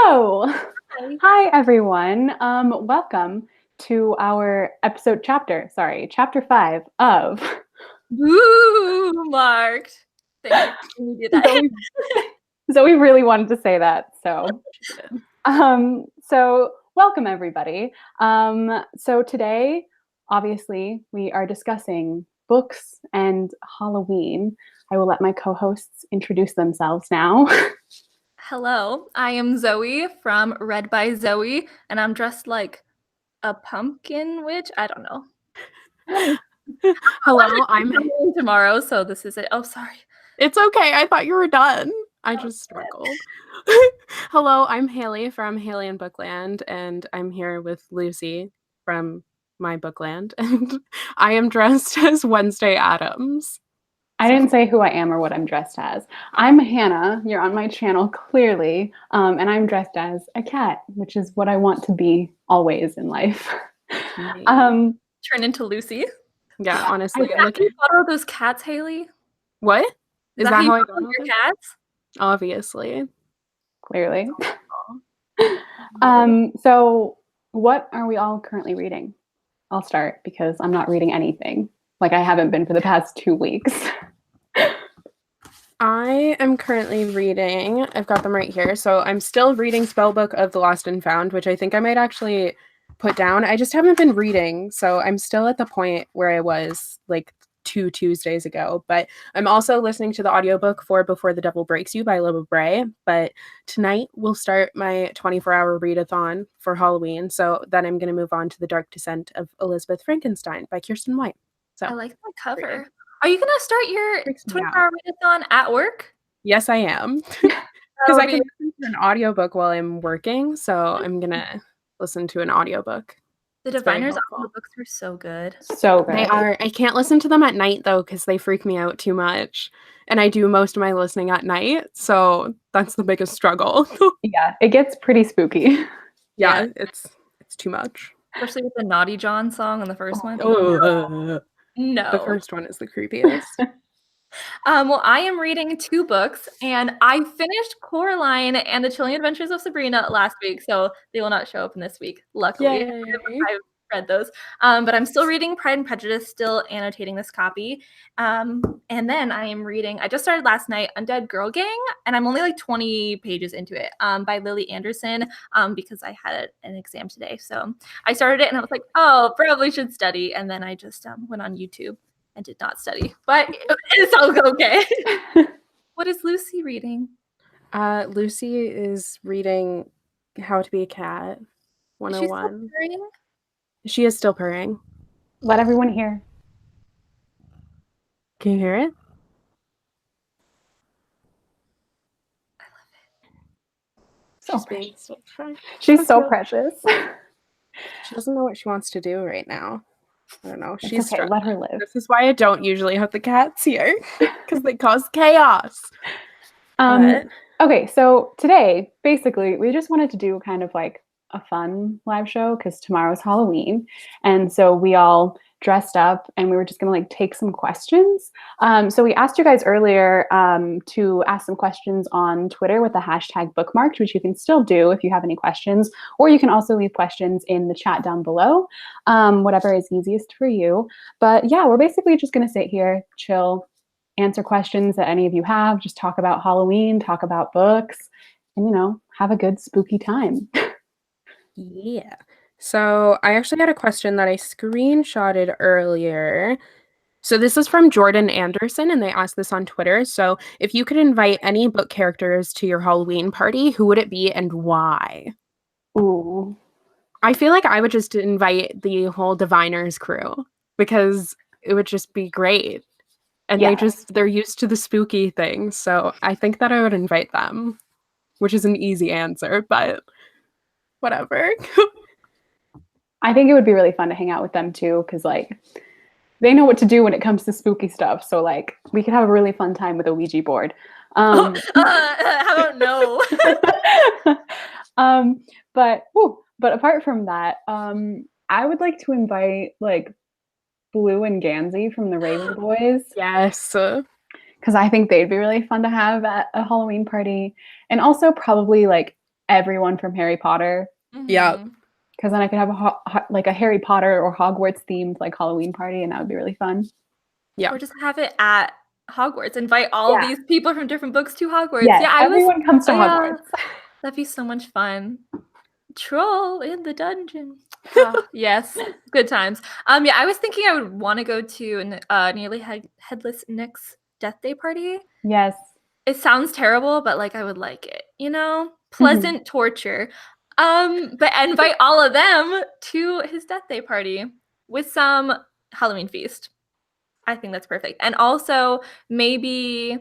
Hello. Hi. Hi, everyone. Welcome to our chapter 5 of BOOmarked. Thank you for me do that. Zoe really wanted to say that, so She did. so welcome everybody. So today, obviously, we are discussing books and Halloween. I will let my co-hosts introduce themselves now. Hello, I am Zoe from ReadbyZoe, and I'm dressed like a pumpkin witch. I don't know. Hello, I'm tomorrow, so this is it. Oh, sorry. It's okay. I thought you were done. I just struggled. Hello, I'm Hailey from Hailey and Bookland, and I'm here with Lucy from my Bookland, and I am dressed as Wednesday Addams. I didn't say who I am or what I'm dressed as. I'm Hannah. You're on my channel, clearly. And I'm dressed as a cat, which is what I want to be always in life. Turn into Lucy. Yeah, honestly. Look at photo of those cats, Hailey. What? Is that how I got your cats? Obviously. Clearly. So what are we all currently reading? I'll start because I'm not reading anything. Like I haven't been for the past 2 weeks. I am currently reading, I've got them right here. So I'm still reading Spellbook of the Lost and Found, which I think I might actually put down. I just haven't been reading. So I'm still at the point where I was like 2 Tuesdays ago. But I'm also listening to the audiobook for Before the Devil Breaks You by Libba Bray. But tonight we'll start my 24-hour readathon for Halloween. So then I'm going to move on to The Dark Descent of Elizabeth Frankenstein by Kirsten White. So I like the cover. Are you going to start your 24-hour readathon at work? Yes, I am. Because I can listen to an audiobook while I'm working, so I'm going to listen to an audiobook. The Diviners audiobooks are so good. So good. They are. I can't listen to them at night, though, because they freak me out too much. And I do most of my listening at night, so that's the biggest struggle. Yeah, it gets pretty spooky. Yeah, it's too much. Especially with the Naughty John song on the first one. No. The first one is the creepiest. Well, I am reading 2 books, and I finished Coraline and the Chilling Adventures of Sabrina last week, so they will not show up in this week, luckily. I've read those. But I'm still reading Pride and Prejudice, still annotating this copy. And then I just started last night, Undead Girl Gang, and I'm only like 20 pages into it, by Lily Anderson, because I had an exam today. So I started it, and I was like, oh, probably should study. And then I just went on YouTube and did not study, but it's all okay. What is Lucy reading? Lucy is reading How to Be a Cat 101. She is still purring. Let everyone hear. Can you hear it? I love it. She's so precious. She doesn't know what she wants to do right now. I don't know. She's okay. Let her live. This is why I don't usually have the cats here, because they cause chaos. Okay, so today, basically, we just wanted to do kind of like a fun live show because tomorrow's Halloween, and so we all dressed up and we were just gonna like take some questions. So we asked you guys earlier to ask some questions on Twitter with the hashtag bookmarked, which you can still do if you have any questions, or you can also leave questions in the chat down below, whatever is easiest for you. But yeah, we're basically just gonna sit here, chill, answer questions that any of you have, just talk about Halloween, talk about books, and, you know, have a good spooky time. Yeah. So I actually had a question that I screenshotted earlier. So this is from Jordan Anderson, and they asked this on Twitter. So if you could invite any book characters to your Halloween party, who would it be and why? Ooh. I feel like I would just invite the whole Diviners crew because it would just be great. And they're used to the spooky things. So I think that I would invite them, which is an easy answer, but whatever. I think it would be really fun to hang out with them too, because like they know what to do when it comes to spooky stuff. So like we could have a really fun time with a Ouija board. How about no? But apart from that, I would like to invite like Blue and Gansey from the Raven Boys. Yes. Because I think they'd be really fun to have at a Halloween party. And also probably like everyone from Harry Potter. Yeah. Because then I could have a Harry Potter or Hogwarts themed like Halloween party, and that would be really fun. Yeah. Or just have it at Hogwarts. Invite all these people from different books to Hogwarts. Yes, everyone comes to Hogwarts. That'd be so much fun. Troll in the dungeon. Oh, yes, good times. Yeah, I was thinking I would want to go to Nearly Headless Nick's death day party. Yes. It sounds terrible, but like I would like it, you know? Pleasant torture. But invite all of them to his death day party with some Halloween feast. I think that's perfect. And also maybe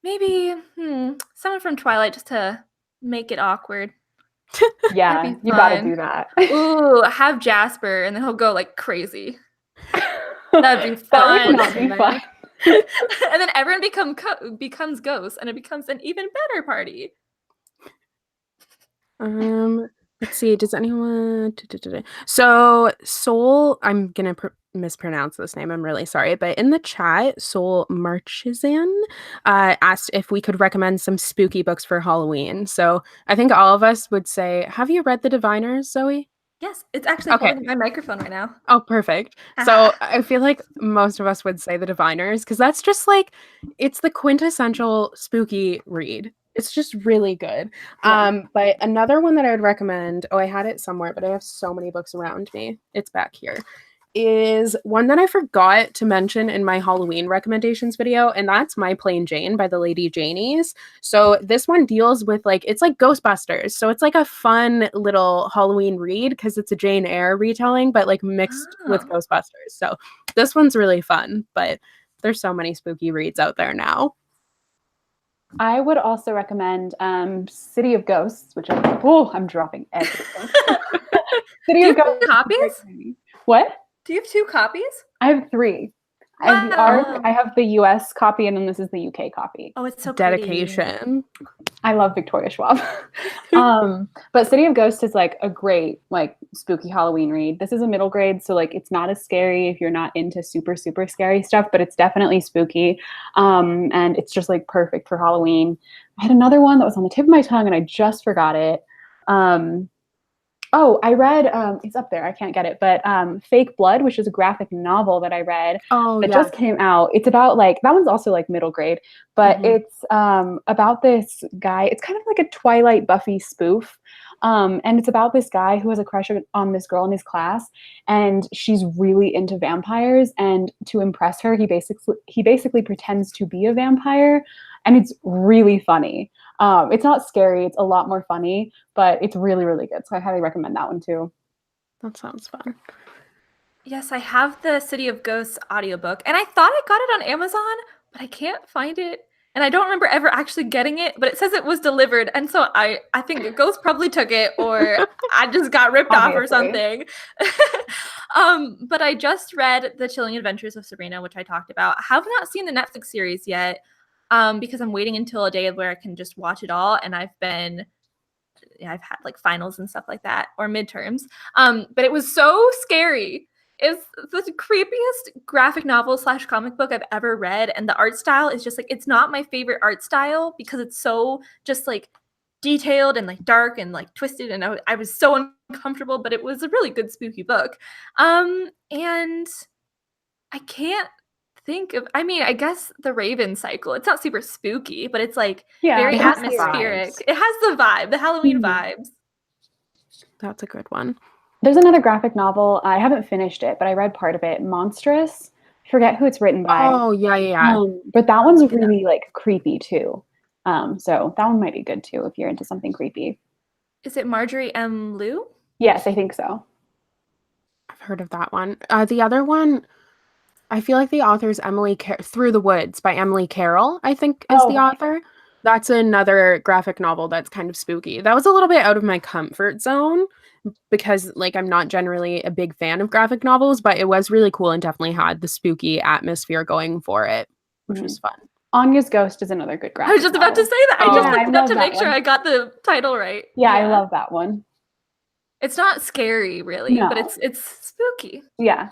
someone from Twilight just to make it awkward. Yeah, you gotta do that. Ooh, have Jasper and then he'll go like crazy. That'd be fun. That would not be fun. And then everyone becomes ghosts and it becomes an even better party. Let's see. Does anyone? So Soul, I'm gonna mispronounce this name. I'm really sorry, but in the chat, Soul Marchizan asked if we could recommend some spooky books for Halloween. So I think all of us would say, have you read The Diviners, Zoe? Yes, it's actually holding my microphone right now. Oh, perfect. So I feel like most of us would say The Diviners because that's just like, it's the quintessential spooky read. It's just really good. Yeah. But another one that I would recommend, I had it somewhere, but I have so many books around me. It's back here. Is one that I forgot to mention in my Halloween recommendations video, and that's My Plain Jane by the Lady Janies. So this one deals with it's like Ghostbusters. So it's like a fun little Halloween read because it's a Jane Eyre retelling, but like mixed with Ghostbusters. So this one's really fun, but there's so many spooky reads out there now. I would also recommend City of Ghosts, which I'm dropping everything. City of Ghosts. Copies? What? Do you have 2 copies? I have 3. I have the ARC, I have the US copy, and then this is the UK copy. Oh, it's so dedication. Pretty. I love Victoria Schwab. But City of Ghosts is like a great spooky Halloween read. This is a middle grade, so it's not as scary if you're not into super, super scary stuff, but it's definitely spooky. And it's just perfect for Halloween. I had another one that was on the tip of my tongue and I just forgot it. I read, it's up there, I can't get it, but Fake Blood, which is a graphic novel that I read that just came out. It's about that one's also middle grade, but it's about this guy. It's kind of like a Twilight Buffy spoof. And it's about this guy who has a crush on this girl in his class, and she's really into vampires, and to impress her, he basically pretends to be a vampire, and it's really funny. It's not scary, it's a lot more funny, but it's really, really good. So I highly recommend that one too. That sounds fun. Yes, I have the City of Ghosts audiobook, and I thought I got it on Amazon, but I can't find it. And I don't remember ever actually getting it, but it says it was delivered. And so I think a ghost probably took it, or I just got ripped off or something. But I just read The Chilling Adventures of Sabrina, which I talked about. I have not seen the Netflix series yet because I'm waiting until a day where I can just watch it all. And I've had finals and stuff like that, or midterms. But it was so scary. It's the creepiest graphic novel / comic book I've ever read. And the art style is just it's not my favorite art style because it's so just detailed and dark and twisted. And I was so uncomfortable, but it was a really good spooky book. And I can't think of, I guess the Raven Cycle. It's not super spooky, but it's very atmospheric. It has the vibe, the Halloween vibes. That's a good one. There's another graphic novel. I haven't finished it, but I read part of it. Monstrous. I forget who it's written by. Oh, yeah. But that one's really creepy too. So that one might be good too if you're into something creepy. Is it Marjorie M. Liu? Yes, I think so. I've heard of that one. The other one, I feel like the author is Through the Woods by Emily Carroll, I think is the author. That's another graphic novel that's kind of spooky. That was a little bit out of my comfort zone because I'm not generally a big fan of graphic novels, but it was really cool and definitely had the spooky atmosphere going for it, which was fun. Anya's Ghost is another good graphic I was just about to say that. I just looked it up to make sure I got the title right. Yeah, I love that one. It's not scary really, but it's spooky. Yeah.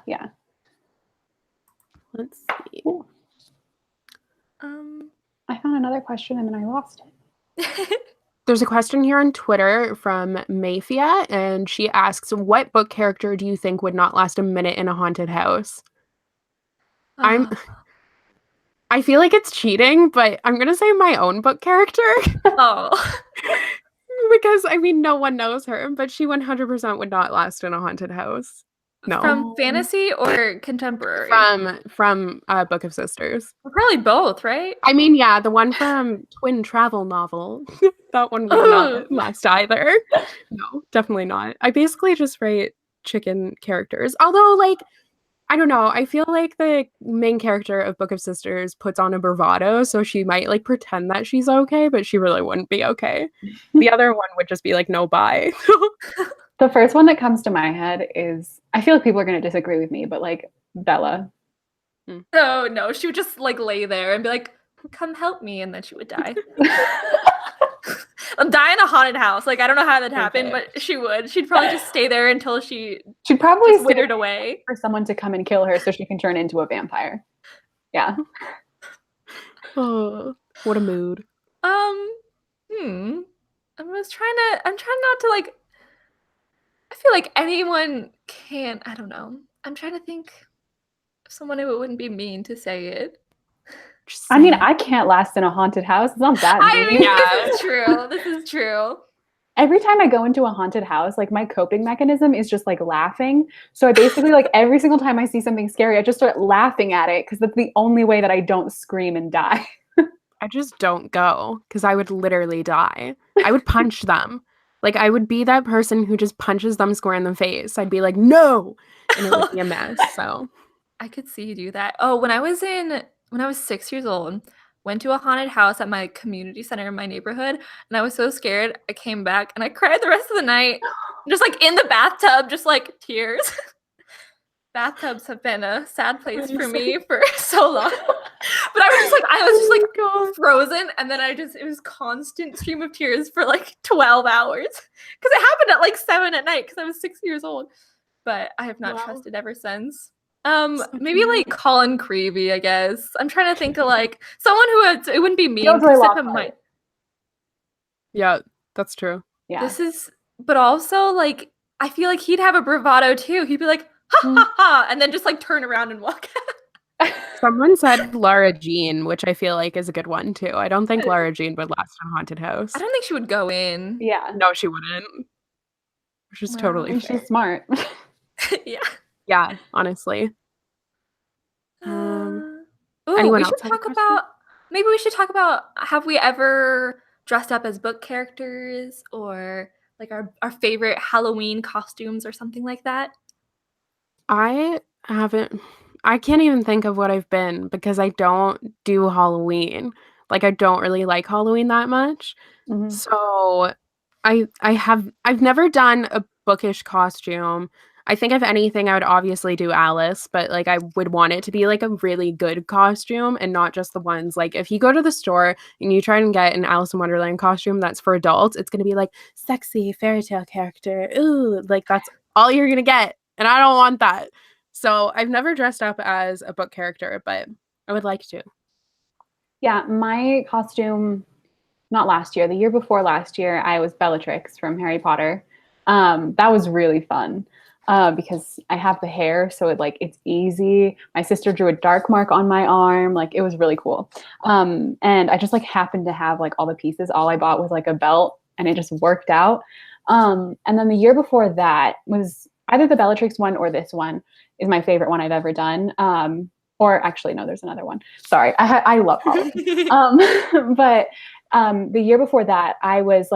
Let's see. Cool. I found another question and then I lost it. There's a question here on Twitter from Mayfia, and she asks, what book character do you think would not last a minute in a haunted house? I feel like it's cheating, but I'm going to say my own book character. Oh. Because, I mean, no one knows her, but she 100% would not last in a haunted house. No. From fantasy or contemporary? From Book of Sisters. Well, probably both, right? I mean, yeah, the one from Twin Travel Novel. That one would not last either. No, definitely not. I basically just write chicken characters. Although, like, I don't know. I feel like the main character of Book of Sisters puts on a bravado, so she might, like, pretend that she's okay, but she really wouldn't be okay. The other one would just be like, no, bye. The first one that comes to my head is, I feel like people are going to disagree with me, but like Bella. Oh, no. She would just like lay there and be like, come help me. And then she would die. I'm dying in a haunted house. Like, I don't know how that happened, but she would. She'd probably just stay there until she'd probably withered away. For someone to come and kill her so she can turn into a vampire. Yeah. Oh, what a mood. I'm trying not to like, I feel like anyone can, I don't know. I'm trying to think of someone who wouldn't be mean to say it. I mean, I can't last in a haunted house. It's not that mean. I mean, yeah. This is true. This is true. Every time I go into a haunted house, like my coping mechanism is just like laughing. So I basically like every single time I see something scary, I just start laughing at it because that's the only way that I don't scream and die. I just don't go because I would literally die. I would punch them. Like, I would be that person who just punches them square in the face. I'd be like, no! And it would be a mess, so. I could see you do that. Oh, when I was 6 years old, went to a haunted house at my community center in my neighborhood, and I was so scared. I came back, and I cried the rest of the night. Just, like, in the bathtub, just, like, tears. Bathtubs have been a sad place for me for so long. But I was just frozen, and then it was constant stream of tears for like 12 hours. Because it happened at like 7 at night because I was 6 years old. But I have not trusted ever since. Maybe like Colin Creevy, I guess. I'm trying to think of like someone who it wouldn't be mean. Yeah, that's true. Yeah. But also like I feel like he'd have a bravado too. He'd be like, ha ha ha, and then just like turn around and walk out. Someone said Lara Jean, which I feel like is a good one too. I don't think Lara Jean would last in a haunted house. I don't think she would go in. Yeah. No, she wouldn't. Which is totally fair. She's smart. Yeah. Yeah, honestly. Anyone else should talk about. Maybe we should talk about. Have we ever dressed up as book characters or like our favorite Halloween costumes or something like that? I haven't. I can't even think of what I've been because I don't do Halloween. Like, I don't really like Halloween that much. Mm-hmm. So I've never done a bookish costume. I think if anything, I would obviously do Alice, but like I would want it to be like a really good costume and not just the ones like if you go to the store and you try and get an Alice in Wonderland costume that's for adults, it's gonna be like sexy fairy tale character. Ooh, like that's all you're gonna get. And I don't want that. So I've never dressed up as a book character, but I would like to. Yeah, my costume, not last year, the year before last year, I was Bellatrix from Harry Potter. That was really fun. Because I have the hair, so it's easy. My sister drew a dark mark on my arm. Like, it was really cool. And I just happened to have all the pieces. All I bought was a belt, and it just worked out. And then the year before that was either the Bellatrix one or this one is my favorite one I've ever done. Or actually, no, there's another one. Sorry, I love Halloween. But the year before that, I was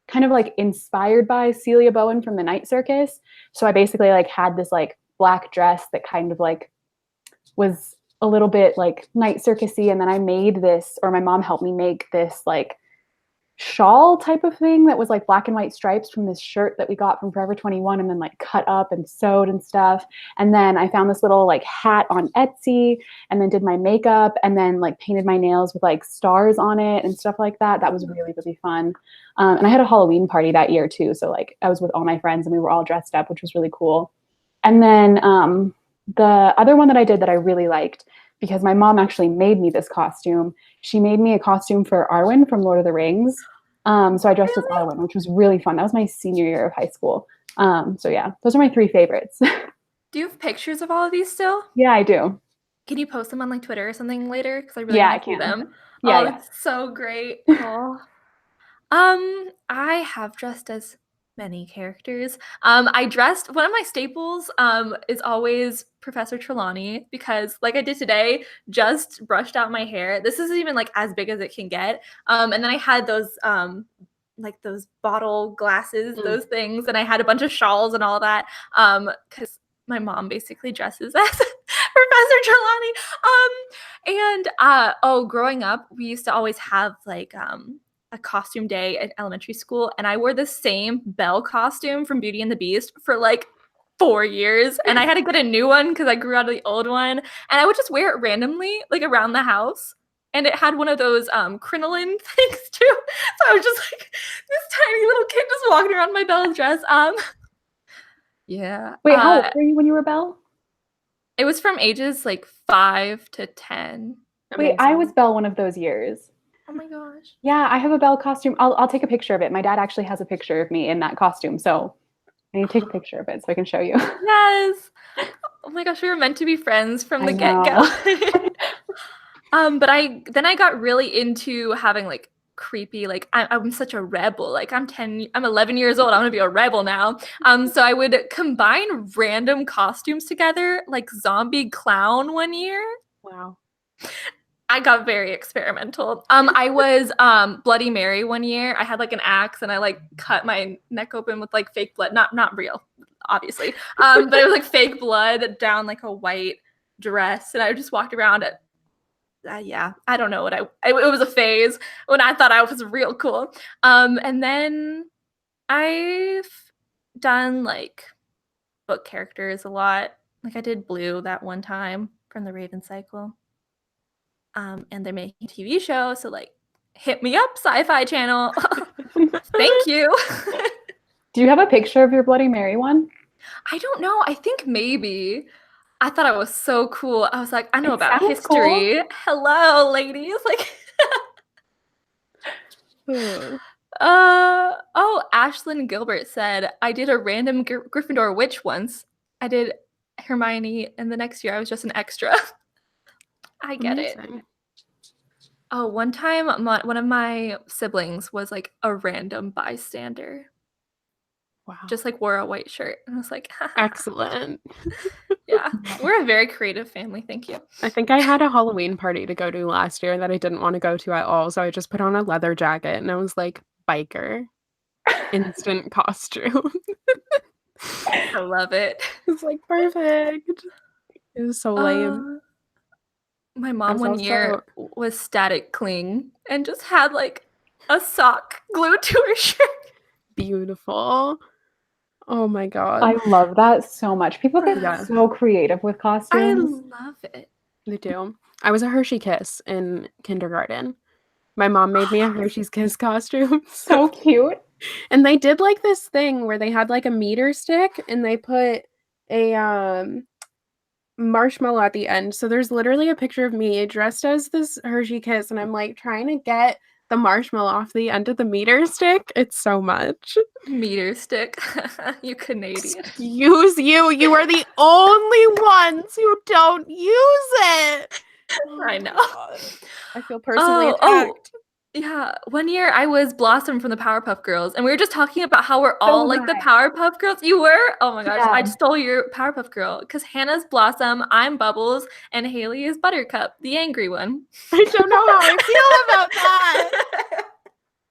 kind of inspired by Celia Bowen from the Night Circus. So I basically had this black dress that kind of was a little bit Night Circus-y. And then I made this, or my mom helped me make this shawl type of thing that was black and white stripes from this shirt that we got from Forever 21 and then cut up and sewed and stuff. And then I found this little hat on Etsy and then did my makeup and then painted my nails with stars on it and stuff like that. That was really, really fun. And I had a Halloween party that year too. So I was with all my friends and we were all dressed up, which was really cool. And then the other one that I did that I really liked, because my mom actually made me this costume. She made me a costume for Arwen from Lord of the Rings. So I dressed as Arwen, which was really fun. That was my senior year of high school. So yeah, those are my 3 favorites. Do you have pictures of all of these still? Yeah, I do. Can you post them on like Twitter or something later? Because I really Yeah, I want to see can. them. Yeah, Oh, yeah. it's so great. Oh. I have dressed as many characters. I dressed one of my staples is always Professor Trelawney because like I did today, just brushed out my hair. This isn't even like as big as it can get. And then I had those like those bottle glasses, those things, and I had a bunch of shawls and all that. Because my mom basically dresses as Professor Trelawney. Growing up, we used to always have like a costume day at elementary school, and I wore the same Belle costume from Beauty and the Beast for like 4 years, and I had to get a new one because I grew out of the old one, and I would just wear it randomly like around the house, and it had one of those crinoline things too, so I was just like this tiny little kid just walking around in my Belle's dress. Yeah. Wait, how old were you when you were Belle? It was from ages like 5 to 10. Wait, I was Belle one of those years. Oh my gosh. Yeah, I have a Belle costume. I'll take a picture of it. My dad actually has a picture of me in that costume, so I need to take a picture of it so I can show you. Yes. Oh my gosh, we were meant to be friends from the I get-go. But I got really into having like creepy, like I'm such a rebel. Like I'm 11 years old. I want to be a rebel now. So I would combine random costumes together, like zombie clown one year. Wow. I got very experimental. I was Bloody Mary one year. I had like an axe and I like cut my neck open with like fake blood, not real, obviously, but it was like fake blood down like a white dress, and I just walked around at. Yeah, I don't know what it was a phase when I thought I was real cool. And then I've done like book characters a lot. Like I did Blue that one time from the Raven Cycle. And they're making a TV show, so like hit me up, Sci-Fi Channel. Thank you. Do you have a picture of your Bloody Mary one? I don't know. I think maybe. I thought I was so cool. I was like, I know It about sounds history. cool. Hello, ladies. Like Ashlyn Gilbert said, I did a random Gryffindor witch once. I did Hermione, and the next year I was just an extra. I get it. Oh, one time one of my siblings was like a random bystander. Wow. Just like wore a white shirt. And I was like, excellent. Yeah. We're a very creative family. Thank you. I think I had a Halloween party to go to last year that I didn't want to go to at all. So I just put on a leather jacket and I was like, biker. Instant costume. I love it. It's like perfect. It was so lame. My mom one year was Static Cling and just had like a sock glued to her shirt. Beautiful. Oh my god. I love that so much. People get so creative with costumes. I love it. They do. I was a Hershey Kiss in kindergarten. My mom made me a Hershey's Kiss costume. So cute. And they did like this thing where they had like a meter stick and they put a marshmallow at the end. So there's literally a picture of me dressed as this Hershey Kiss and I'm like trying to get the marshmallow off the end of the meter stick. It's so much. Meter stick. You Canadian. Excuse you. You are the only ones who don't use it. I know. I feel personally attacked. Yeah. One year I was Blossom from the Powerpuff Girls, and we were just talking about how we're all like the Powerpuff Girls. You were? Oh my gosh. Yeah. I stole your Powerpuff Girl because Hannah's Blossom, I'm Bubbles, and Hailey is Buttercup, the angry one. I don't know how I feel about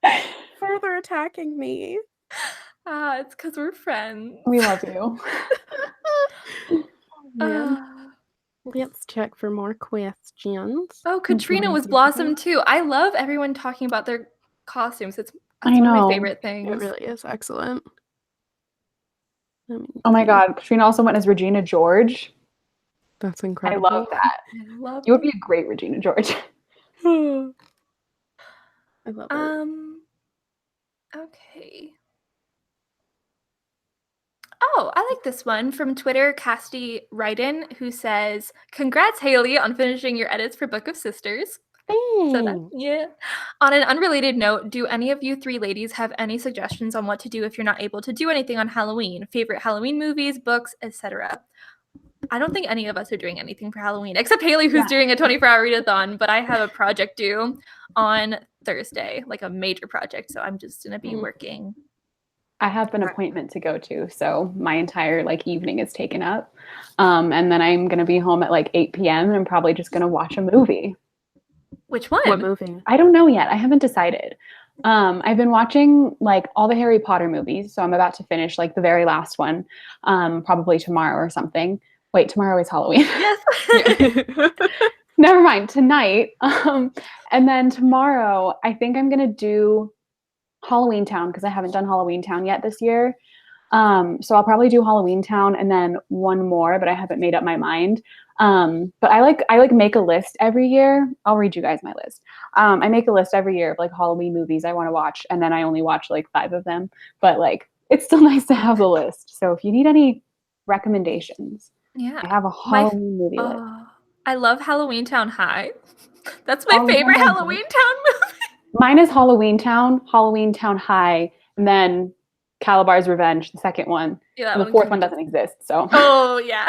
that. Further attacking me. It's because we're friends. We love you. Let's check for more questions. Oh, Katrina was Blossom too. I love everyone talking about their costumes. That's one of my favorite things. It really is excellent. Oh my god, Katrina also went as Regina George. That's incredible. I love that. You would be a great Regina George. I love it. Okay. Oh, I like this one from Twitter, Cassidy Ryden, who says, "Congrats, Hailey, on finishing your edits for Book of Sisters." Thanks. Yeah. On an unrelated note, do any of you three ladies have any suggestions on what to do if you're not able to do anything on Halloween? Favorite Halloween movies, books, etc. I don't think any of us are doing anything for Halloween, except Hailey, who's doing a 24-hour readathon, but I have a project due on Thursday, like a major project, so I'm just going to be working. I have an appointment to go to, so my entire like evening is taken up. And then I'm going to be home at like 8 p.m. and I'm probably just going to watch a movie. Which one? What movie? I don't know yet. I haven't decided. I've been watching like all the Harry Potter movies, so I'm about to finish like the very last one, probably tomorrow or something. Wait, tomorrow is Halloween. Yes. Never mind, tonight. And then tomorrow, I think I'm going to do Halloween Town because I haven't done Halloween Town yet this year. So I'll probably do Halloween Town and then one more, but I haven't made up my mind. But I like make a list every year. I'll read you guys my list. I make a list every year of like Halloween movies I want to watch, and then I only watch like 5 of them. But like it's still nice to have the list. So if you need any recommendations, I have a Halloween movie list. I love Halloween Town High. That's my favorite Halloween Town movie. Mine is Halloween Town High, and then Calabar's Revenge, the second one. Yeah, the fourth one doesn't exist. So. Oh yeah,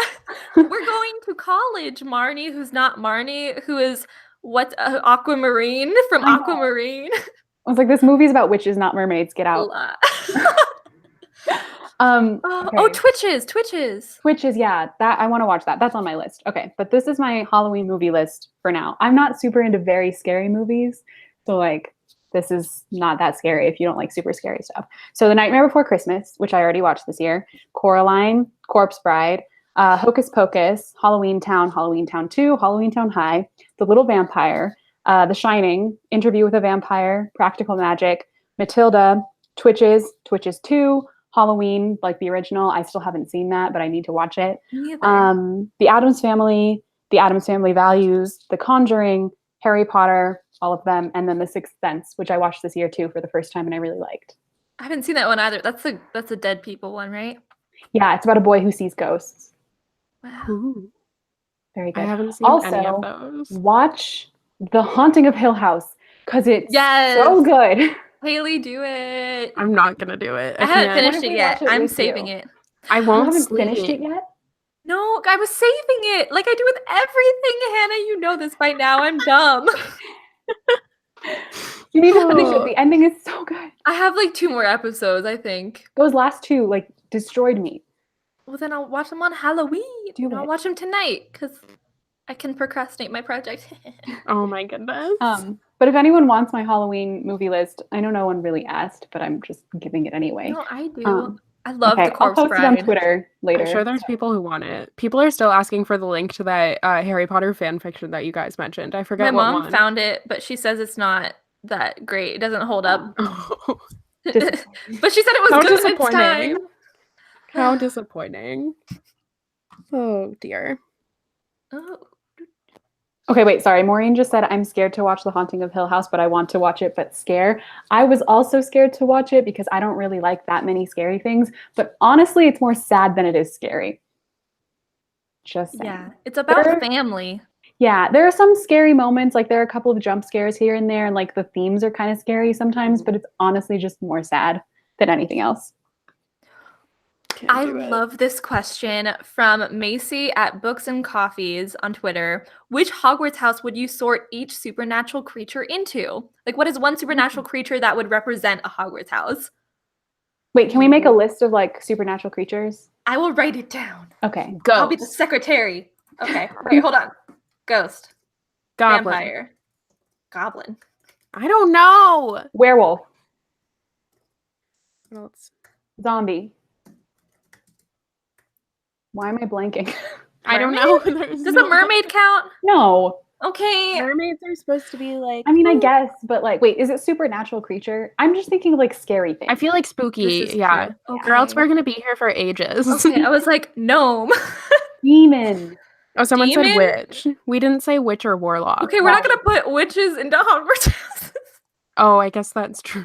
we're going to college. Marnie, who's not Marnie, who is Aquamarine from Aquamarine. I was like, this movie's about witches, not mermaids. Get out. Oh, Twitches. Yeah, that I want to watch that. That's on my list. Okay, but this is my Halloween movie list for now. I'm not super into very scary movies, so like this is not that scary if you don't like super scary stuff. So The Nightmare Before Christmas, which I already watched this year, Coraline, Corpse Bride, Hocus Pocus, Halloween Town 2, Halloween Town High, The Little Vampire, The Shining, Interview with a Vampire, Practical Magic, Matilda, Twitches 2, Halloween, like the original. I still haven't seen that, but I need to watch it. The Addams Family, The Addams Family Values, The Conjuring, Harry Potter, all of them, and then The Sixth Sense, which I watched this year too for the first time and I really liked. I haven't seen that one either. That's a dead people one, right? Yeah, it's about a boy who sees ghosts. Wow. Ooh. Very good. I haven't seen any of those. Watch The Haunting of Hill House because it's so good. Haley, do it. I'm not gonna do it. I haven't finished it yet. I'm saving it. I won't. You haven't finished it yet? No, I was saving it like I do with everything, Hannah. You know this by now. I'm dumb. You need to finish it. The ending is so good. I have like 2 more episodes, I think. Those last 2 like destroyed me. Well, then I'll watch them on Halloween. I'll watch them tonight because I can procrastinate my project. Oh my goodness. But if anyone wants my Halloween movie list, I know no one really asked, but I'm just giving it anyway. No, I do. I love the Corpse I'll post Bride. it on Twitter later. I'm sure there's people who want it. People are still asking for the link to that Harry Potter fan fiction that you guys mentioned. I forgot My mom found it, but she says it's not that great. It doesn't hold up. Oh. But she said it was good its time. How disappointing. Oh dear. Oh. Okay, wait, sorry. Maureen just said, I'm scared to watch The Haunting of Hill House, but I want to watch it, but scare. I was also scared to watch it because I don't really like that many scary things. But honestly, it's more sad than it is scary. Just saying. Yeah, it's about family. Yeah, there are some scary moments. Like there are a couple of jump scares here and there, and like the themes are kind of scary sometimes, but it's honestly just more sad than anything else. I love this question from Macy at Books and Coffees on Twitter. Which Hogwarts house would you sort each supernatural creature into? Like, what is one supernatural creature that would represent a Hogwarts house? Wait, can we make a list of like supernatural creatures? I will write it down. Okay. Ghost. I'll be the secretary. Okay. Wait, hold on. Ghost. Goblin. Vampire. Goblin. I don't know. Werewolf. What else? Zombie. Why am I blanking? I don't know. Does a mermaid count? No. Okay. Mermaids are supposed to be like... I mean, I guess, but like, wait, is it supernatural creature? I'm just thinking of like scary things. I feel like spooky, yeah. Okay. Or else we're going to be here for ages. Okay, I was like, gnome. Demon. Oh, someone said witch. We didn't say witch or warlock. Okay, we're not going to put witches into Hogwarts houses. Oh, I guess that's true.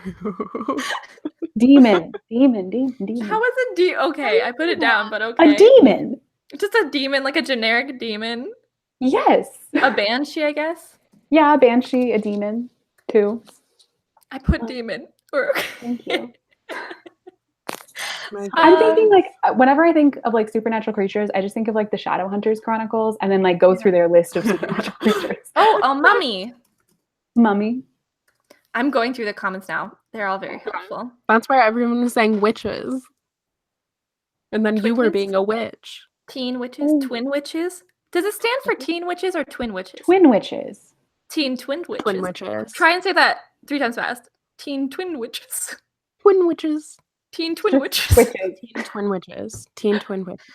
Demon. How is a demon? Okay, I put it down, but okay. A demon. Just a demon, like a generic demon. Yes. A banshee, I guess. Yeah, banshee, a demon, too. I put demon. Thank you. My I'm God. thinking like whenever I think of like supernatural creatures, I just think of like the Shadowhunters Chronicles, and then like go through their list of supernatural creatures. Oh, a mummy. Mummy. I'm going through the comments now. They're all very helpful. That's why everyone was saying witches. And then you were Twins? being a witch. Teen witches, twin witches. Does it stand for teen witches or twin witches? Twin witches. Teen twin witches. Twin witches. Try and say that 3 times fast. Teen twin witches. Twin witches. Teen twin witches. Teen twin witches. Teen twin witches.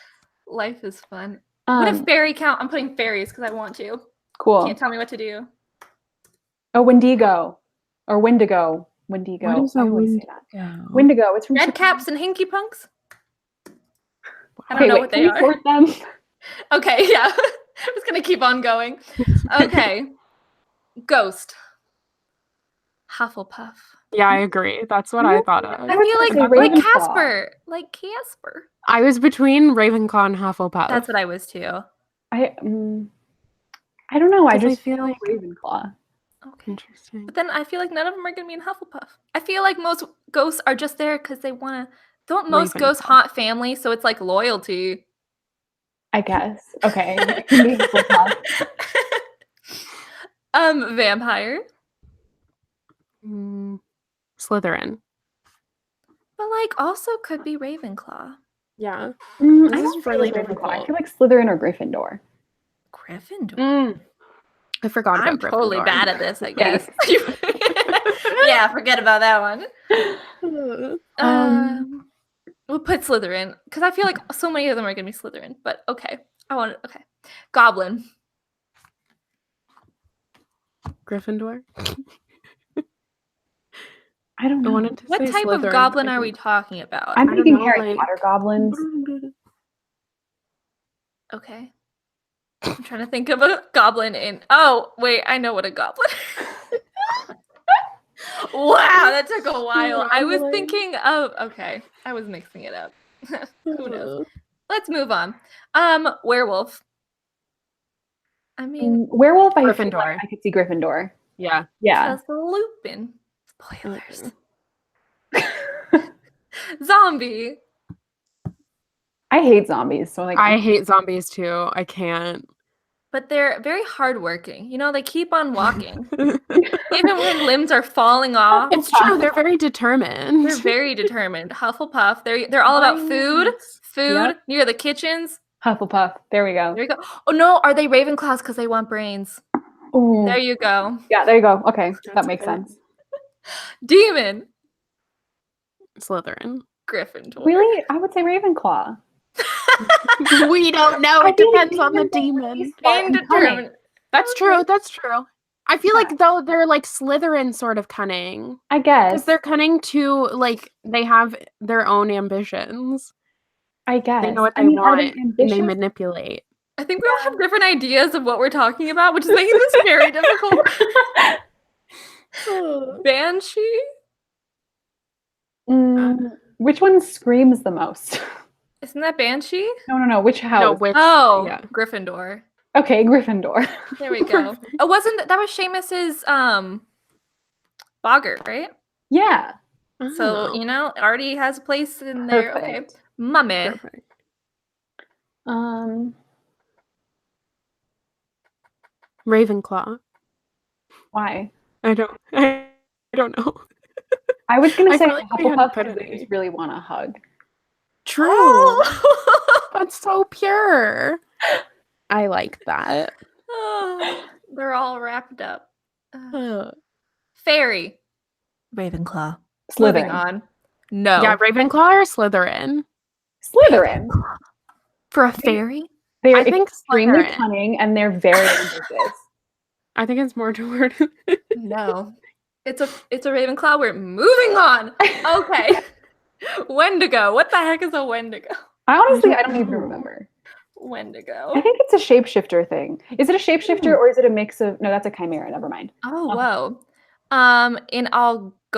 Life is fun. What if fairy count? I'm putting fairies because I want to. Cool. Can't tell me what to do. Oh, Wendigo. Or Wendigo. Wendigo. What is I a always say Wendigo? that. Wendigo. It's from Red caps and hinky punks? I don't Okay, know wait, what can they we are. sort them? Okay, yeah. I'm just going to keep on going. Okay. Ghost. Hufflepuff. Yeah, I agree. That's what I thought of. I feel like Ravenclaw. Casper. Like Casper. I was between Ravenclaw and Hufflepuff. That's what I was too. I don't know. I just feel like Ravenclaw. Okay. interesting. But then I feel like none of them are going to be in Hufflepuff. I feel like most ghosts are just there because they want to. Don't most ghosts Ravenclaw. haunt family? So it's like loyalty. I guess. Okay. It can be Hufflepuff. Vampire. Slytherin. But like also could be Ravenclaw. Yeah. I This don't is feel really like Ravenclaw. I difficult. feel like Slytherin or Gryffindor. Gryffindor. I forgot about I'm totally Gryffindor. bad at this, I guess. Yeah, forget about that one. We'll put Slytherin because I feel like so many of them are gonna be Slytherin. But okay, okay. Goblin. Gryffindor. I don't know. I wanted to What say type Slytherin, of goblin but I are we think- talking about? I'm don't thinking know, Harry like- Potter goblins. Okay. I'm trying to think of a goblin in. Oh, wait, I know what a goblin is. Wow, that took a while. I was thinking of. Okay, I was mixing it up. Who knows? Let's move on. Werewolf. I mean, Werewolf, I feel like Gryffindor. I could see Gryffindor. Yeah. Yeah. just Lupin. Spoilers. Zombie. I hate zombies, so like I hate zombies too. I can't. But they're very hardworking. You know, they keep on walking. Even when limbs are falling off. It's true. They're very determined. They're very determined. Hufflepuff. They're all about food. Yep. Near the kitchens. Hufflepuff. There we go. There you go. Oh no, are they Ravenclaws because they want brains? Ooh. There you go. Yeah, there you go. Okay, that That's makes good. sense. Demon. Slytherin. Gryffindor. Really? I would say Ravenclaw. We don't know. I It feel like depends on the demons are demon. smart and cunning. Indeterminate. That's true. That's true. I feel like though they're like Slytherin sort of cunning. I guess. Because they're cunning too, like they have their own ambitions. I guess. They know what they I mean, are want and they ambitious? manipulate. I think we all have different ideas of what we're talking about, which is making this very difficult. Banshee? Which one screams the most? Isn't that Banshee? No. Which house? No, which Oh, yeah. Gryffindor. Okay, Gryffindor. There we go. Oh, wasn't that was Seamus's Boggart, right? Yeah. So, you know, already has a place in there. Okay. Perfect. Mummy. Perfect. Ravenclaw. Why? I don't know. I was gonna I say feel like we hadn't Hufflepuff put because they any. just really want to hug. True. Oh. That's so pure. I like that. Oh, they're all wrapped up. Fairy. Ravenclaw. Moving Slytherin. on. No. Yeah, Ravenclaw or Slytherin? Slytherin. For a fairy? They're I think extremely Slytherin. cunning and they're very ambitious. I think it's more toward. No. It's a Ravenclaw. We're moving on. Okay. Wendigo. What the heck is a Wendigo? I don't even know. remember. Wendigo. I think it's a shapeshifter thing. Is it a shapeshifter or is it a mix of? No, that's a chimera. Never mind. Oh, whoa. In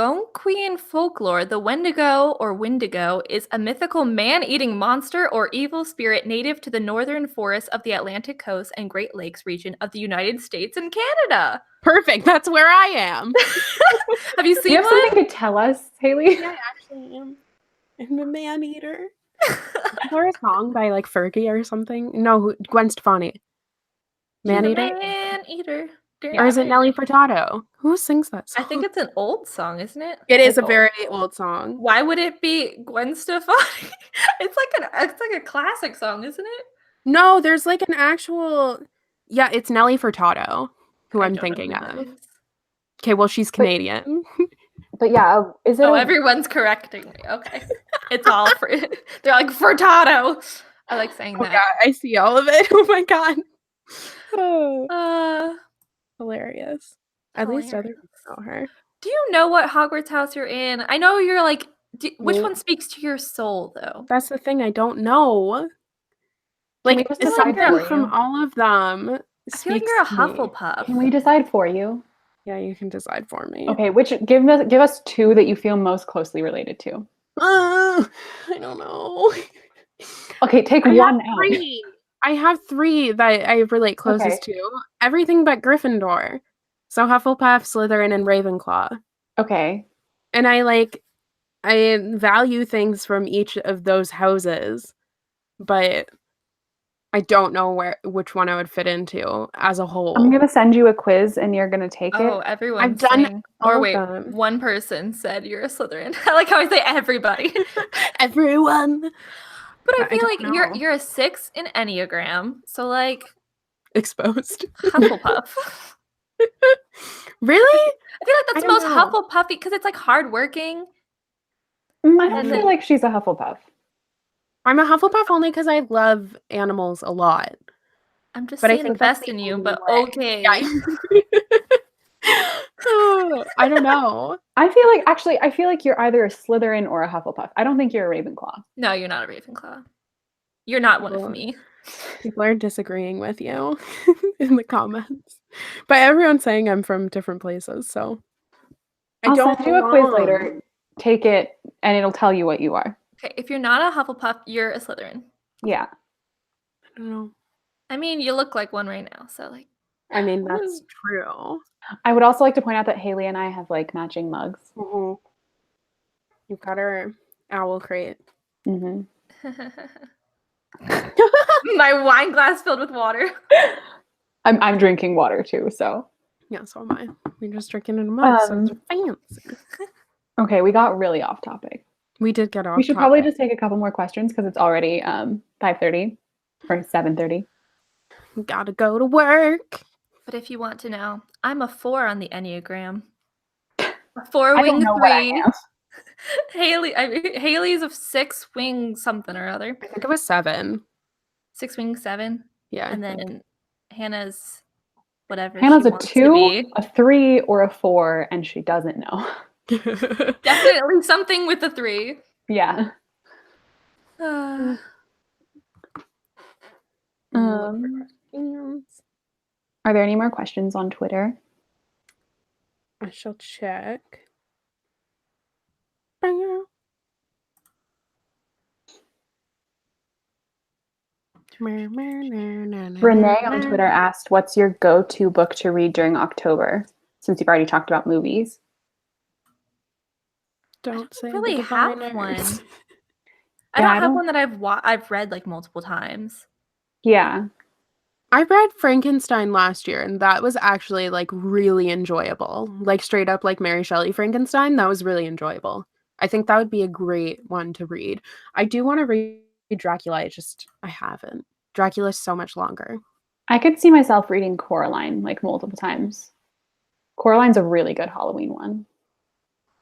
Algonquian folklore, the Wendigo or Wendigo is a mythical man-eating monster or evil spirit native to the northern forests of the Atlantic coast and Great Lakes region of the United States and Canada. Perfect. That's where I am. Have you Do seen you have one? something to tell us, Hailey? Yeah, I actually am. I'm a man eater. Is there a song by like Fergie or something? No, Gwen Stefani. Man She's a eater? man-eater. Or is it Nelly Furtado? Who sings that song? I think it's an old song, isn't it? It is a Like very old song. Why would it be Gwen Stefani? It's like a classic song, isn't it? No, there's like an actual. Yeah, it's Nelly Furtado, who I'm don't know thinking who that of. is. Okay, well, she's Canadian. But yeah, is it? Oh, everyone's correcting me. Okay, it's all for. They're like Furtado. I like saying that. Yeah, I see all of it. Oh my god. Oh, hilarious. At least other people know her. Do you know what Hogwarts house you're in? I know you're like. Which Me? one speaks to your soul, though? That's the thing. I don't know. Can we Like just decide something for from you? all of them. I feel like you're a speaks to me. Hufflepuff. Can we decide for you? Yeah, you can decide for me. Okay, give us two that you feel most closely related to. I don't know. Okay, take I one have out. three. I have three that I relate closest to. Everything but Gryffindor. So Hufflepuff, Slytherin, and Ravenclaw. Okay. And I value things from each of those houses, but I don't know which one I would fit into as a whole. I'm gonna send you a quiz and you're gonna take it. Oh, everyone's I've done saying. all Or of wait, them. one person said you're a Slytherin. I like how I say everybody. Everyone. But I feel don't like know. you're a 6 in Enneagram, so like Exposed. Hufflepuff. Really? I feel like that's I most don't know. Hufflepuffy because it's like hardworking. I don't And feel then- like she's a Hufflepuff. I'm a Hufflepuff only because I love animals a lot. I'm just But I seeing the think that's best the in you, only but way. okay. I don't know. I feel like you're either a Slytherin or a Hufflepuff. I don't think you're a Ravenclaw. No, you're not a Ravenclaw. You're not one of Well, me. People are disagreeing with you in the comments. But everyone's saying I'm from different places, so I'll send you a quiz later. Take it and it'll tell you what you are. Okay, if you're not a Hufflepuff, you're a Slytherin. Yeah. I don't know. I mean, you look like one right now, so like. I mean, that's true. I would also like to point out that Hailey and I have like matching mugs. Mm-hmm. You've got our owl crate. Mm-hmm. My wine glass filled with water. I'm drinking water too, so. Yeah, so am I. We're just drinking in a mug, so it's fancy. Okay, we got really off topic. We did get off We should topic. probably just take a couple more questions because it's already 5:30 or 7:30. Gotta go to work. But if you want to know, I'm a 4 on the Enneagram. A 4 I wing don't know what I 3. am. Haley's of 6 wing something or other. I think it was 7. 6 wing 7. Yeah. And then Hannah's whatever. Hannah's she a wants to 2, be. a 3, or a 4, and she doesn't know. Definitely something with the 3. Yeah. Are there any more questions on Twitter? I shall check. Renee on Twitter asked, what's your go-to book to read during October? Since you've already talked about movies. Don't say really the have diviners. one. Yeah, I don't I have don't- one that I've read like multiple times. Yeah. I read Frankenstein last year, and that was actually like really enjoyable. Like straight up like Mary Shelley Frankenstein, that was really enjoyable. I think that would be a great one to read. I do want to read Dracula, I haven't. Dracula's so much longer. I could see myself reading Coraline like multiple times. Coraline's a really good Halloween one.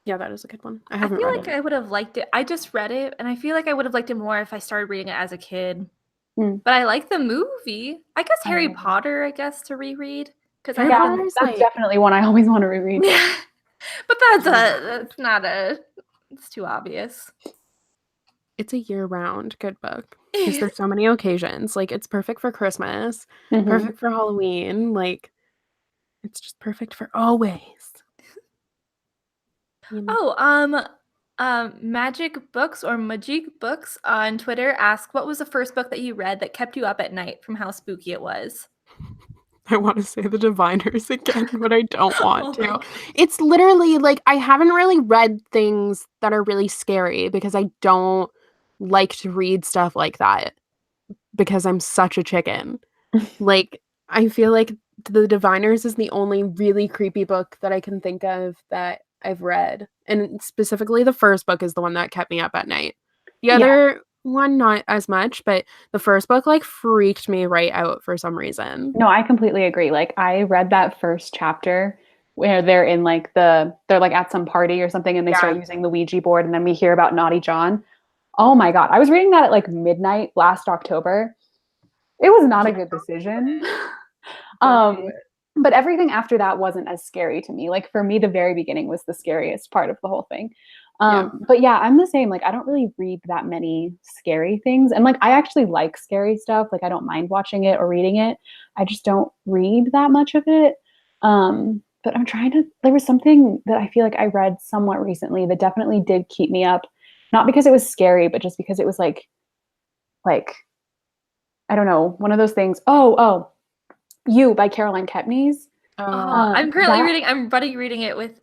Yeah, that is a good one. I I haven't feel read like it. I would have liked it. I just read it, and I feel like I would have liked it more if I started reading it as a kid. Mm. But I like the movie. I guess Harry Oh. Potter, to reread. Because Harry Yeah, Potter's that's like- definitely one I always want to reread. But it's too obvious. It's a year-round good book. Because there's so many occasions. Like, it's perfect for Christmas, Mhm. perfect for Halloween. Like, it's just perfect for always. Magic Books or Majik Books on Twitter asked, what was the first book that you read that kept you up at night from how spooky it was? I want to say The Diviners again, but I don't want Oh my to. God. It's literally like I haven't really read things that are really scary because I don't like to read stuff like that because I'm such a chicken. Like, I feel like The Diviners is the only really creepy book that I can think of that I've read. And specifically, the first book is the one that kept me up at night. The Yeah. other one, not as much, but the first book, like, freaked me right out for some reason. No, I completely agree. Like, I read that first chapter where they're in like they're like at some party or something and they start using the Ouija board and then we hear about Naughty John. Oh my God. I was reading that at like midnight last October. It was not a good decision. But everything after that wasn't as scary to me. Like for me, the very beginning was the scariest part of the whole thing. But yeah, I'm the same. Like I don't really read that many scary things. And like I actually like scary stuff. Like I don't mind watching it or reading it. I just don't read that much of it. But I'm trying to, there was something that I feel like I read somewhat recently that definitely did keep me up. Not because it was scary, but just because it was like I don't know, one of those things. Oh, You by Caroline Kepnes. I'm currently reading. I'm buddy reading it with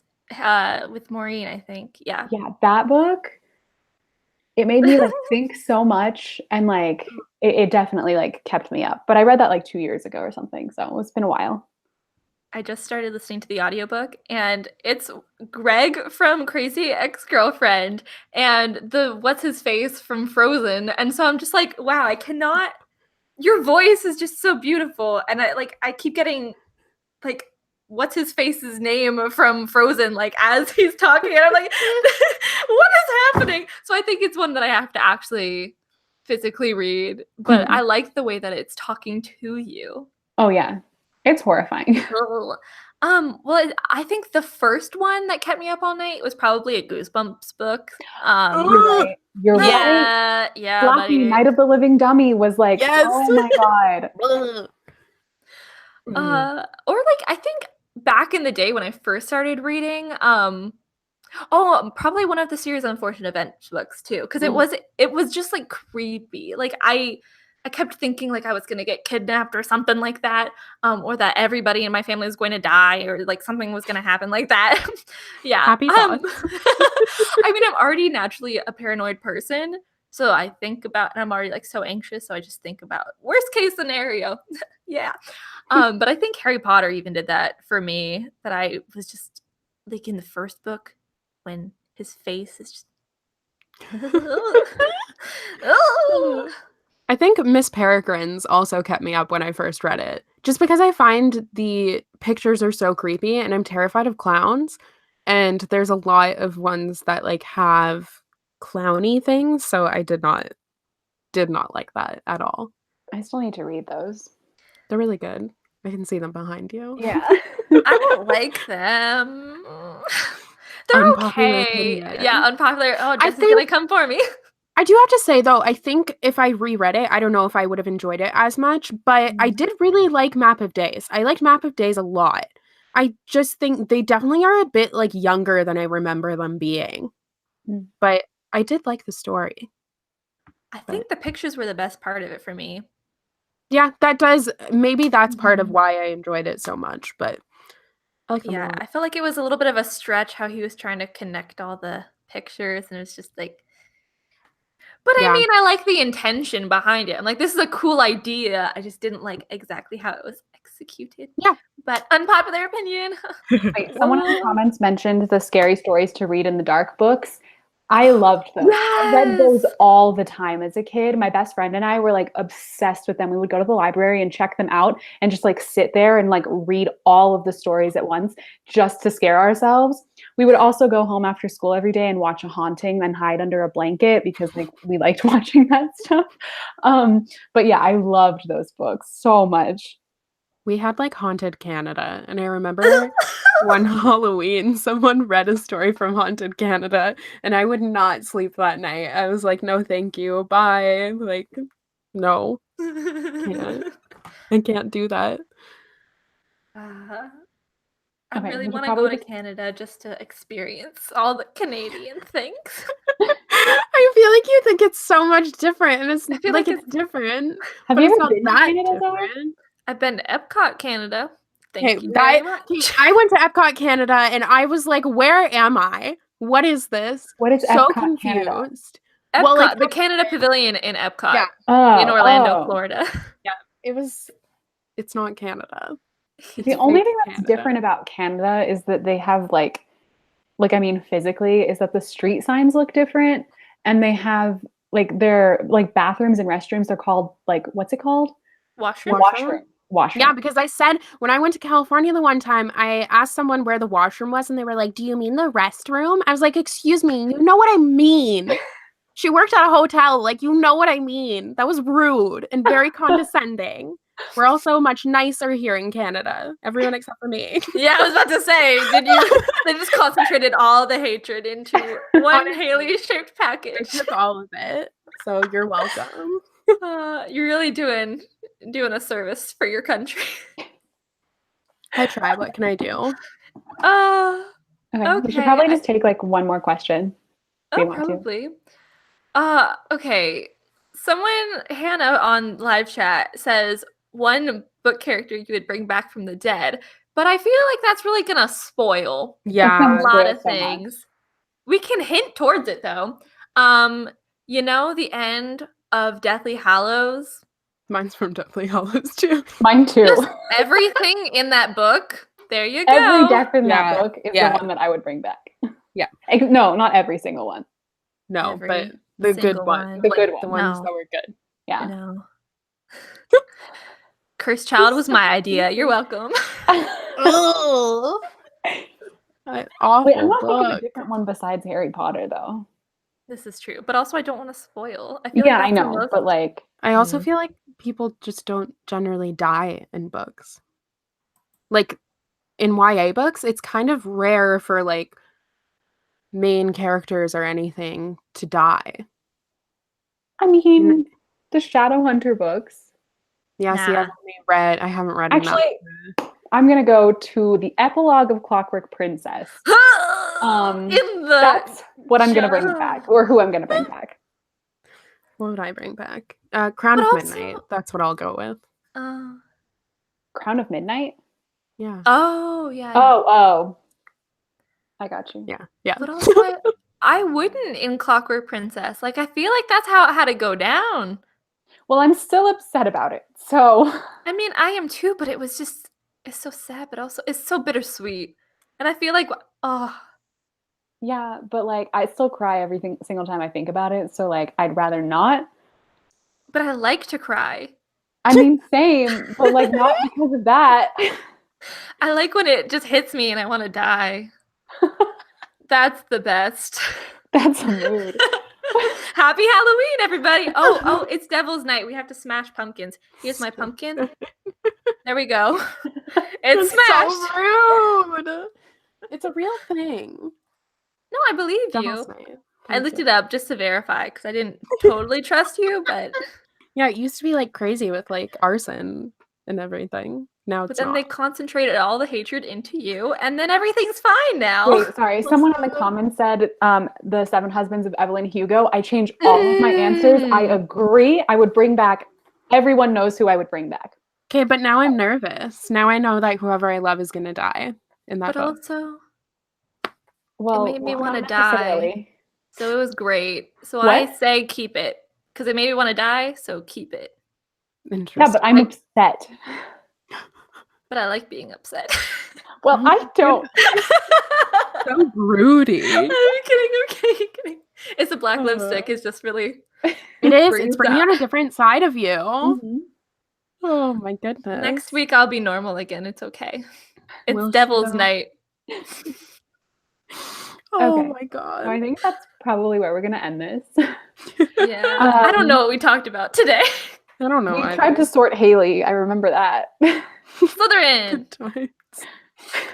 Maureen. I think. Yeah. Yeah, that book. It made me like think so much, and like it definitely like kept me up. But I read that like 2 years ago or something, so it's been a while. I just started listening to the audiobook and it's Greg from Crazy Ex-Girlfriend and the what's his face from Frozen. And so I'm just like, wow, I cannot, your voice is just so beautiful. And I keep getting like what's his face's name from Frozen like as he's talking and I'm like what is happening? So I think it's one that I have to actually physically read, but I like the way that it's talking to you. Oh yeah. It's horrifying. Well, I think the first one that kept me up all night was probably a Goosebumps book. You're right. You're right. Yeah, Blackie, buddy. Night of the Living Dummy was like, oh my God. Or like I think back in the day when I first started reading, probably one of the series Unfortunate Events books too, because it was just like creepy. Like I kept thinking like I was gonna get kidnapped or something like that, or that everybody in my family was going to die, or like something was gonna happen like that. Yeah. Happy thoughts. I mean, I'm already naturally a paranoid person, so I think about, and I'm already like so anxious, so I just think about worst case scenario. Yeah. But I think Harry Potter even did that for me. That I was just like in the first book when his face is just. I think Miss Peregrine's also kept me up when I first read it. Just because I find the pictures are so creepy and I'm terrified of clowns. And there's a lot of ones that like have clowny things, so I did not like that at all. I still need to read those. They're really good. I can see them behind you. Yeah. I don't like them. They're Unpopular okay. opinion. Yeah, unpopular. Oh, Jesse's gonna come for me. I do have to say, though, I think if I reread it, I don't know if I would have enjoyed it as much, but I did really like Map of Days. I liked Map of Days a lot. I just think they definitely are a bit, like, younger than I remember them being. But I did like the story. I think the pictures were the best part of it for me. Yeah, that does. Maybe that's part of why I enjoyed it so much, but I like them a lot. I felt like it was a little bit of a stretch how he was trying to connect all the pictures, and it was just like. But I mean, I like the intention behind it. I'm like, this is a cool idea. I just didn't like exactly how it was executed. Yeah. But unpopular opinion. Wait, someone in the comments mentioned the scary stories to read in the dark books. I loved those. I read those all the time as a kid. My best friend and I were like obsessed with them. We would go to the library and check them out and just like sit there and like read all of the stories at once just to scare ourselves. We would also go home after school every day and watch a haunting, then hide under a blanket because like we liked watching that stuff. But yeah, I loved those books so much. We had like Haunted Canada, and I remember one Halloween, someone read a story from Haunted Canada, and I would not sleep that night. I was like, no, thank you, bye. Like, no, I can't do that. I Okay, really we should want to probably go to just- Canada just to experience all the Canadian things. I feel like you think it's so much different, and it's I feel like like it's different. Have but you it's ever not been to that Canada, Zoe? different. I've been to Epcot, Canada. Okay, Thank you very much. I went to Epcot Canada, and I was like, "Where am I? What is this?" What is So Epcot Canada? confused. Epcot, Well, like the Canada Pavilion in Epcot Yeah. Oh, in Orlando, oh. Florida. It's not Canada. The It's only fake thing that's Canada. different about Canada is that they have like I mean physically is that the street signs look different and they have like their like bathrooms and restrooms are called like what's it called? Washroom. Washroom. Yeah, because I said when I went to California the one time, I asked someone where the washroom was, and they were like, "Do you mean the restroom?" I was like, "Excuse me, you know what I mean." She worked at a hotel, like you know what I mean. That was rude and very condescending. We're also much nicer here in Canada, everyone except for me. Yeah, I was about to say, they just concentrated all the hatred into one Honestly. Haley-shaped I package. took all of it, so you're welcome. You're really doing a service for your country. I try. What can I do? Okay. We should Okay, probably just take like one more question. If you want to. probably. Okay. Someone, Hannah on live chat says one book character you would bring back from the dead, but I feel like that's really gonna spoil Yeah, a lot spoil of so much. things. We can hint towards it though. You know the end of Deathly Hallows? mine's from Deathly Hallows too. Mine too. Just everything in that book. There you go. Every death in Yeah, that book is yeah. the one that I would bring back. Yeah. No, not every single one. No, Every but the good single one, one. The like, good the one. ones No. that were good. Yeah. No. Cursed Child was my idea. You're welcome. Oh, awful Wait, I'm not thinking of a book. different one besides Harry Potter though. This is true, but also I don't want to spoil. I feel Yeah, like I that's the know, most- but like I also Mm. feel like people just don't generally die in books. Like in YA books, it's kind of rare for like main characters or anything to die. I mean the Shadowhunter books. Yeah, see, Nah. I haven't read enough. Actually, I'm gonna go to the epilogue of Clockwork Princess. in the That's what I'm gonna bring back, or who I'm gonna bring back. What would I bring back? Crown But of also- Midnight. That's what I'll go with. Crown of Midnight. Yeah. Oh yeah. Oh. I got you. Yeah. But also I wouldn't in Clockwork Princess. Like I feel like that's how it had to go down. Well, I'm still upset about it. So I mean, I am too, but it's so sad, but also it's so bittersweet. And I feel like yeah, but like I still cry every single time I think about it. So like I'd rather not. but I like to cry. I mean, same, but like not because of that. I like when it just hits me and I want to die. That's the best. That's a mood. Happy Halloween, everybody. Oh, it's Devil's Night. We have to smash pumpkins. Here's my pumpkin. There we go. It's smashed. So rude. It's a real thing. No, I believe Devil's you. Night. I looked it up just to verify because I didn't totally trust you, but Yeah, it used to be like crazy with like arson and everything. Now it's then not. they concentrated all the hatred into you, and then everything's fine now. Wait, sorry. Someone in the comments said the Seven Husbands of Evelyn Hugo. I changed all of my answers. I agree. I would bring back. Everyone knows who I would bring back. Okay, but now I'm nervous. Now I know that whoever I love is gonna die in that But book. also, Well, made me not wanna die. necessarily. so it was great. So What? I say keep it because it made me want to die. So keep it. Interesting. Yeah, but I'm upset. But I like being upset. Well, I don't. so broody. I'm kidding. It's the black lipstick. It's just really. It is. Brings It's bringing up. out a different side of you. Mhm. Oh my goodness. Next week I'll be normal again. It's okay. It's Will she Devil's though? Night. Oh Okay. my god. So I think that's probably where we're gonna end this. Yeah. I don't know what we talked about today. I don't know. We either. tried to sort Hailey. I remember that. Slytherin. Good times.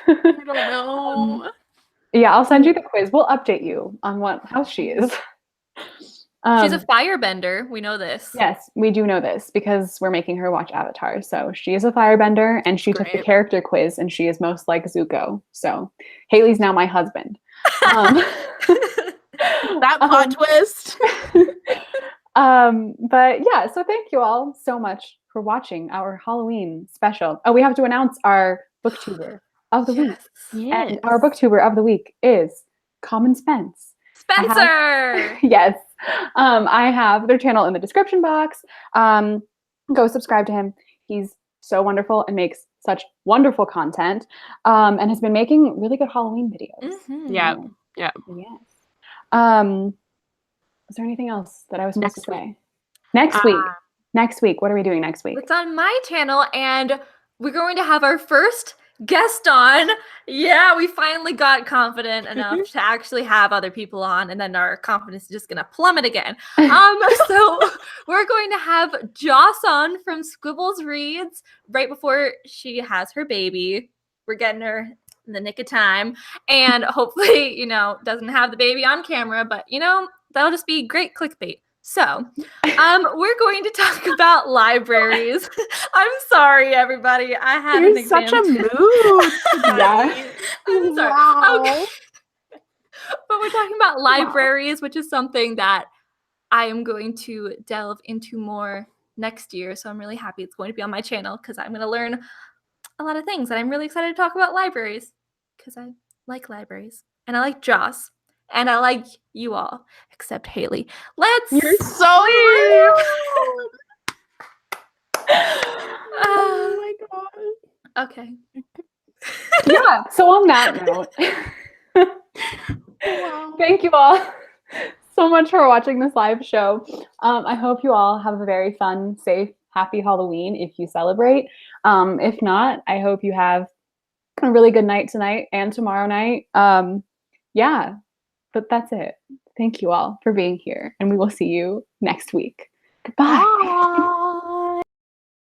I don't know. Yeah, I'll send you the quiz. We'll update you on what how she is. She's a firebender. We know this. Yes, we do know this because we're making her watch Avatar. So she is a firebender, and she took the character quiz, and she is most like Zuko. So Hailey's now my husband. That plot twist. But yeah, so thank you all so much for watching our Halloween special. Oh, we have to announce our booktuber of the week. Yes. And our booktuber of the week is Common Spence. Spencer! Yes. I have their channel in the description box. Go subscribe to him. He's so wonderful and makes such wonderful content, and has been making really good Halloween videos. Mm-hmm. Yeah. Yes. Is there anything else that I was supposed to say? Next week. Next week. What are we doing next week? It's on my channel, and we're going to have our first guest on. Yeah, we finally got confident enough to actually have other people on, and then our confidence is just gonna plummet again. So we're going to have Joss on from Squibbles Reads right before she has her baby. We're getting her in the nick of time, and hopefully, doesn't have the baby on camera, but that'll just be great clickbait. So, we're going to talk about libraries. I'm sorry, everybody. I had an exam. Such a mood. Yeah. I'm sorry. Wow. Okay. But we're talking about libraries, which is something that I am going to delve into more next year. So I'm really happy it's going to be on my channel because I'm going to learn a lot of things. And I'm really excited to talk about libraries because I like libraries and I like Joss. And I like you all, except Hailey. You're so rude. Oh my god. Okay. Yeah. So on that note, thank you all so much for watching this live show. I hope you all have a very fun, safe, happy Halloween if you celebrate. If not, I hope you have a really good night tonight and tomorrow night. Yeah. But that's it. Thank you all for being here, and we will see you next week. Goodbye. Bye.